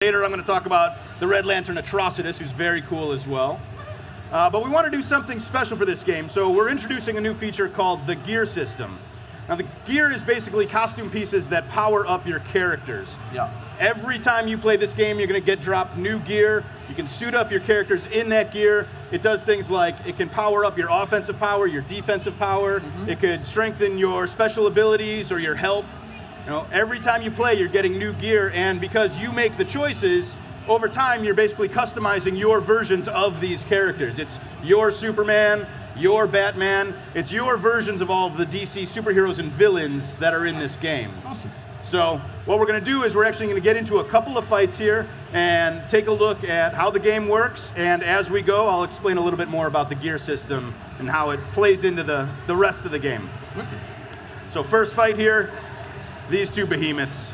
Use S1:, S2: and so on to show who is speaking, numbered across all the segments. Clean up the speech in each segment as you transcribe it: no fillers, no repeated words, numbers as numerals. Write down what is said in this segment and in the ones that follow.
S1: Later I'm going to talk about the Red Lantern Atrocitus, who's very cool as well. But we want to do something special for this game, so we're introducing a new feature called the gear system. Now the gear is basically costume pieces that power up your characters.
S2: Yeah.
S1: Every time you play this game, you're going to get dropped new gear. You can suit up your characters in that gear. It does things like it can power up your offensive power, your defensive power. It could strengthen your special abilities or your health. You know, every time you play, you're getting new gear, and because you make the choices, over time, you're basically customizing your versions of these characters. It's your Superman, your Batman. It's your versions of all of the DC superheroes and villains that are in this game.
S2: Awesome.
S1: So what we're going to do is we're actually going to get into a couple of fights here and take a look at how the game works. And as we go, I'll explain a little bit more about the gear system and how it plays into the rest of the game.
S2: Okay.
S1: So first fight here, these two behemoths.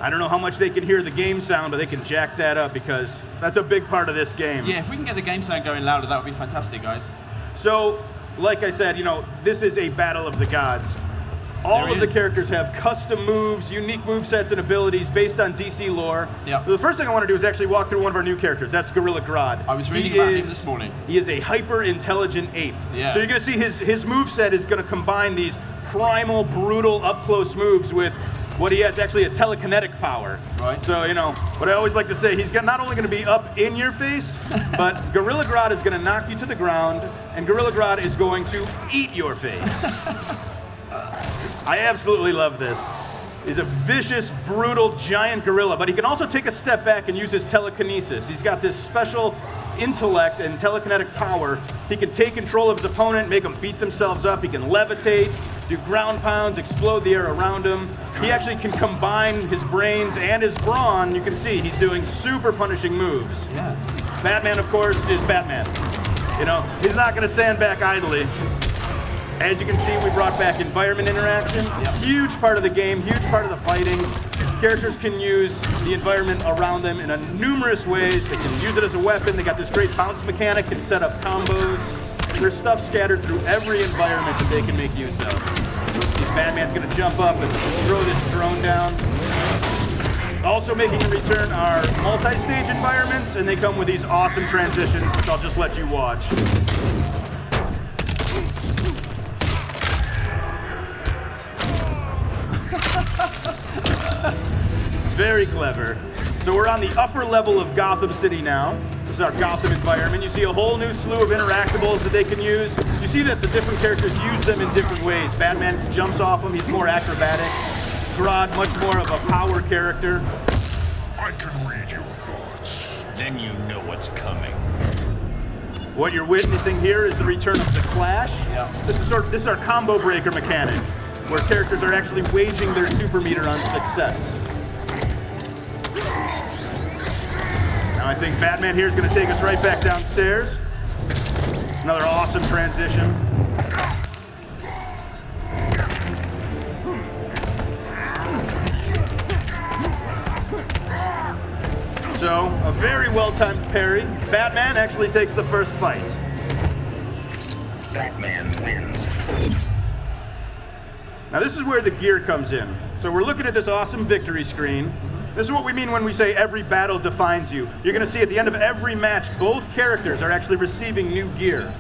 S1: I don't know how much they can hear the game sound, but they can jack that up because that's a big part of this game.
S2: Yeah, if we can get the game sound going louder, that would be fantastic, guys.
S1: So, like I said, you know, this is a battle of the gods. All of the characters have custom moves, unique movesets and abilities based on DC lore.
S2: Yeah.
S1: So the first thing I want to do is actually walk through one of our new characters. That's Gorilla Grodd.
S2: I was reading about him this morning.
S1: He is a hyper-intelligent ape.
S2: Yeah.
S1: So you're going to see his moveset is going to combine these primal, brutal, up-close moves with what he has actually a telekinetic power.
S2: Right.
S1: So, you know, what I always like to say, he's not only going to be up in your face, but Gorilla Grodd is going to knock you to the ground, and Gorilla Grodd is going to eat your face. I absolutely love this. He's a vicious, brutal, giant gorilla, but he can also take a step back and use his telekinesis. He's got this special intellect and telekinetic power. He can take control of his opponent, make them beat themselves up. He can levitate, do ground pounds, explode the air around him. He actually can combine his brains and his brawn. You can see he's doing super punishing moves.
S2: Yeah.
S1: Batman, of course, is Batman. You know, he's not going to stand back idly. As you can see, we brought back environment interaction. Huge part of the game, huge part of the fighting. Characters can use the environment around them in numerous ways. They can use it as a weapon. They got this great bounce mechanic, can set up combos. There's stuff scattered through every environment that they can make use of. Batman's gonna jump up and throw this drone down. Also making a return are multi-stage environments, and they come with these awesome transitions, which I'll just let you watch. Very clever. So we're on the upper level of Gotham City now. This is our Gotham environment. You see a whole new slew of interactables that they can use. You see that the different characters use them in different ways. Batman jumps off them, he's more acrobatic. Grodd, much more of a power character.
S3: I can read your thoughts. Then you know what's coming.
S1: What you're witnessing here is the return of the Clash.
S2: Yeah.
S1: This is our combo breaker mechanic, where characters are actually waging their super meter on success. Now I think Batman here is going to take us right back downstairs. Another awesome transition. So, a very well-timed parry. Batman actually takes the first fight.
S3: Batman wins.
S1: Now this is where the gear comes in. So we're looking at this awesome victory screen. This is what we mean when we say every battle defines you. You're going to see at the end of every match, both characters are actually receiving new gear.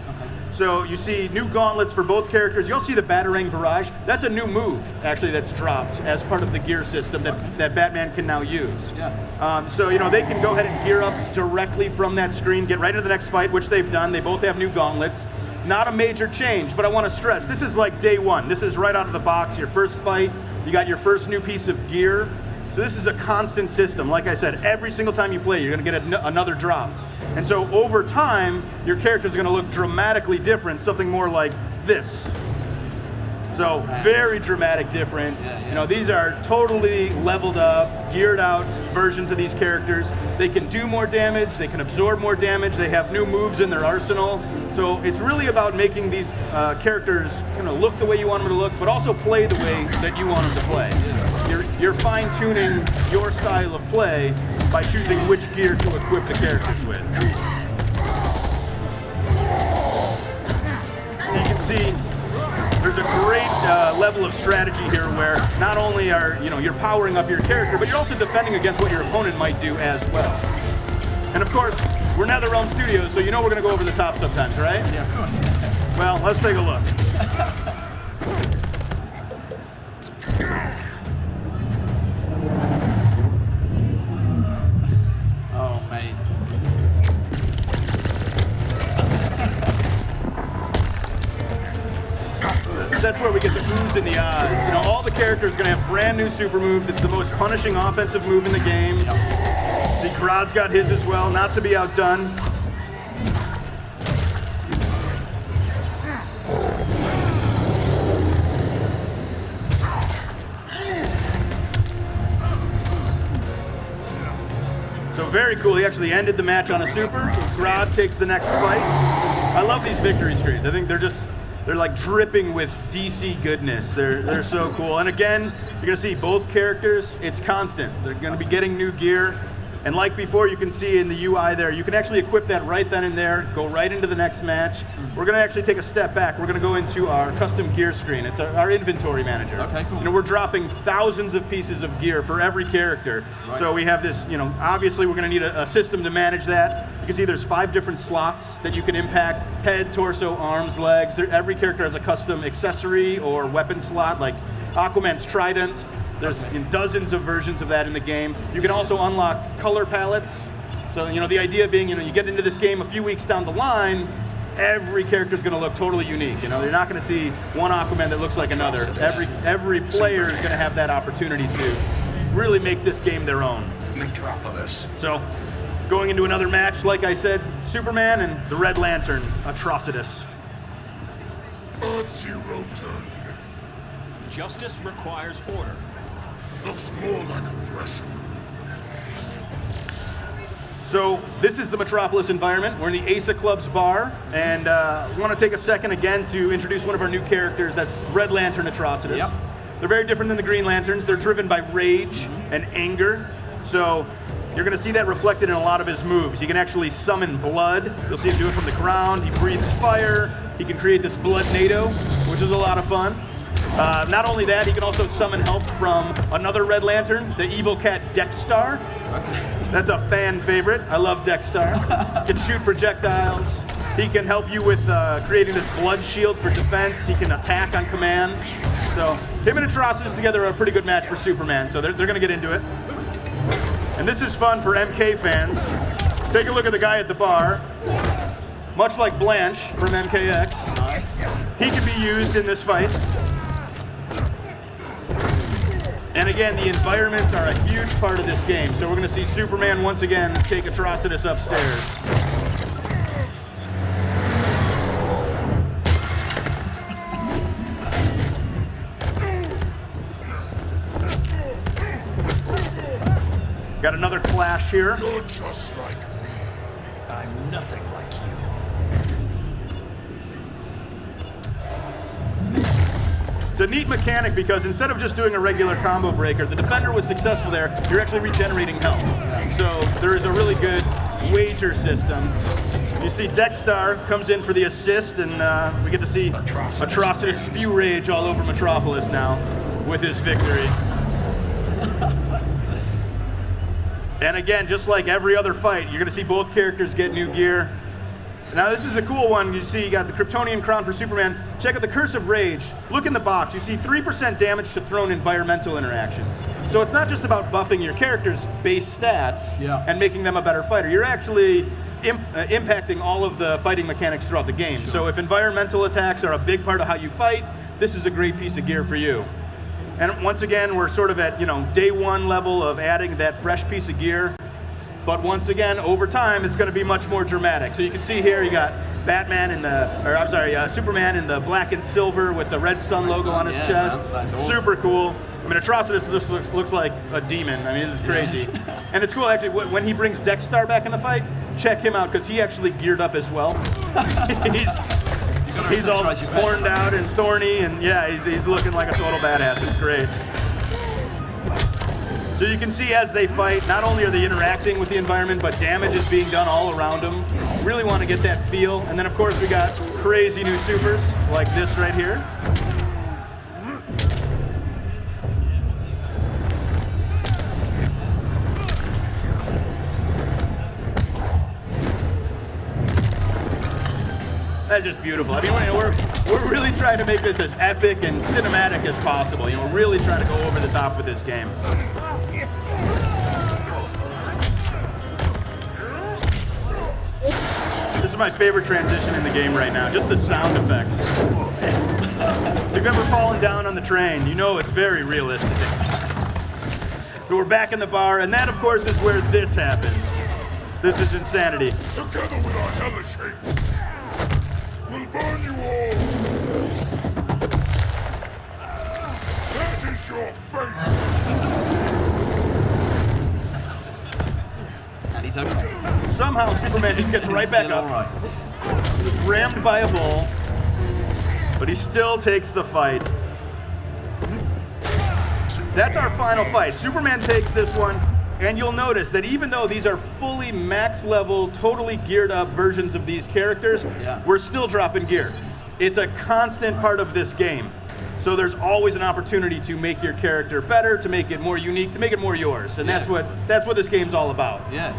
S1: So you see new gauntlets for both characters. You'll see the Batarang Barrage. That's a new move, actually, that's dropped as part of the gear system that Batman can now use.
S2: Yeah.
S1: So, you know, they can go ahead and gear up directly from that screen, get right into the next fight, which they've done. They both have new gauntlets. Not a major change, but I want to stress, this is like day one. This is right out of the box, your first fight. You got your first new piece of gear. So this is a constant system. Like I said, every single time you play, you're going to get another drop. And so over time, your characters are going to look dramatically different, something more like this. So very dramatic difference.
S2: Yeah.
S1: You know, these are totally leveled up, geared out versions of these characters. They can do more damage, they can absorb more damage, they have new moves in their arsenal. So it's really about making these characters kind of look the way you want them to look, but also play the way that you want them to play. You're fine-tuning your style of play by choosing which gear to equip the characters with. So you can see there's a great level of strategy here where not only are you're powering up your character, but you're also defending against what your opponent might do as well. And of course, we're NetherRealm Studios, so we're going to go over the top sometimes, right?
S2: Yeah, of course.
S1: Well, let's take a look.
S2: Oh, mate.
S1: That's where we get the oohs and the ahs. All the characters are going to have brand new super moves. It's the most punishing offensive move in the game.
S2: Yep.
S1: See, Grodd's got his as well, not to be outdone. So very cool. He actually ended the match on a super. Grodd takes the next fight. I love these victory screens. I think they're like dripping with DC goodness. They're so cool. And again, you're gonna see both characters. It's constant. They're gonna be getting new gear. And like before, you can see in the UI there, you can actually equip that right then and there, go right into the next match. We're gonna actually take a step back. We're gonna go into our custom gear screen. It's our inventory manager.
S2: Okay, cool.
S1: We're dropping thousands of pieces of gear for every character.
S2: Right.
S1: So we have this, obviously we're gonna need a system to manage that. You can see there's 5 different slots that you can impact: head, torso, arms, legs. Every character has a custom accessory or weapon slot, like Aquaman's trident. There's dozens of versions of that in the game. You can also unlock color palettes. So, the idea being, you get into this game a few weeks down the line, every character is going to look totally unique. You're not going to see one Aquaman that looks like another. Every player is going to have that opportunity to really make this game their own.
S3: Metropolis.
S1: So, going into another match, like I said, Superman and the Red Lantern, Atrocitus.
S3: Zero turn.
S4: Justice requires order.
S3: Looks more like oppression.
S1: So this is the Metropolis environment. We're in the Asa Club's bar, and we want to take a second again to introduce one of our new characters. That's Red Lantern Atrocitus.
S2: Yep.
S1: They're very different than the Green Lanterns. They're driven by rage and anger. So you're going to see that reflected in a lot of his moves. He can actually summon blood. You'll see him do it from the ground. He breathes fire. He can create this blood NATO, which is a lot of fun. Not only that, he can also summon help from another Red Lantern, the evil cat Dexstar. That's a fan favorite. I love Dexstar. He can shoot projectiles. He can help you with creating this blood shield for defense. He can attack on command. So him and Atrocitus together are a pretty good match for Superman, so they're going to get into it. And this is fun for MK fans. Take a look at the guy at the bar. Much like Blanche from MKX,
S2: Nice.
S1: he can be used in this fight. And again, the environments are a huge part of this game. So we're going to see Superman once again take Atrocitus upstairs. Got another clash here.
S3: You're just like me.
S4: I'm nothing like you.
S1: It's a neat mechanic because instead of just doing a regular combo breaker, the defender was successful there, you're actually regenerating health. So there is a really good wager system. You see Dexstar comes in for the assist, and we get to see Atrocitus spew rage all over Metropolis now with his victory. And again, just like every other fight, you're going to see both characters get new gear. Now this is a cool one. You see you got the Kryptonian crown for Superman. Check out the Curse of Rage. Look in the box. You see 3% damage to thrown environmental interactions. So it's not just about buffing your character's base stats and making them a better fighter. You're actually impacting all of the fighting mechanics throughout the game.
S2: Sure.
S1: So if environmental attacks are a big part of how you fight, this is a great piece of gear for you. And once again, we're sort of at day one level of adding that fresh piece of gear. But once again, over time, it's going to be much more dramatic. So you can see here, you got Superman in the black and silver with the red sun logo on his chest.
S2: That's awesome.
S1: Super cool. I mean, Atrocitus looks like a demon. I mean, it's crazy. And it's cool, actually, when he brings Dexstar back in the fight, check him out, because he actually geared up as well. He's all horned out and thorny, and yeah, he's looking like a total badass. It's great. So you can see as they fight, not only are they interacting with the environment, but damage is being done all around them. Really want to get that feel. And then, of course, we got crazy new supers like this right here. That's just beautiful. I mean, we're really trying to make this as epic and cinematic as possible. You know, we're really trying to go over the top with this game. This is my favorite transition in the game right now, just the sound effects. If you've ever fallen down on the train, you know it's very realistic. So we're back in the bar, and that, of course, is where this happens. This is insanity.
S3: Together with our hellish hate, we'll burn you all. That is your fate.
S2: And he's okay.
S1: Somehow Superman just gets right back
S2: Still
S1: up.
S2: all right.
S1: He's rammed by a bull, but he still takes the fight. That's our final fight. Superman takes this one, and you'll notice that even though these are fully max level, totally geared up versions of these characters, we're still dropping gear. It's a constant part of this game. So there's always an opportunity to make your character better, to make it more unique, to make it more yours. And that's what this game's all about.
S2: Yeah.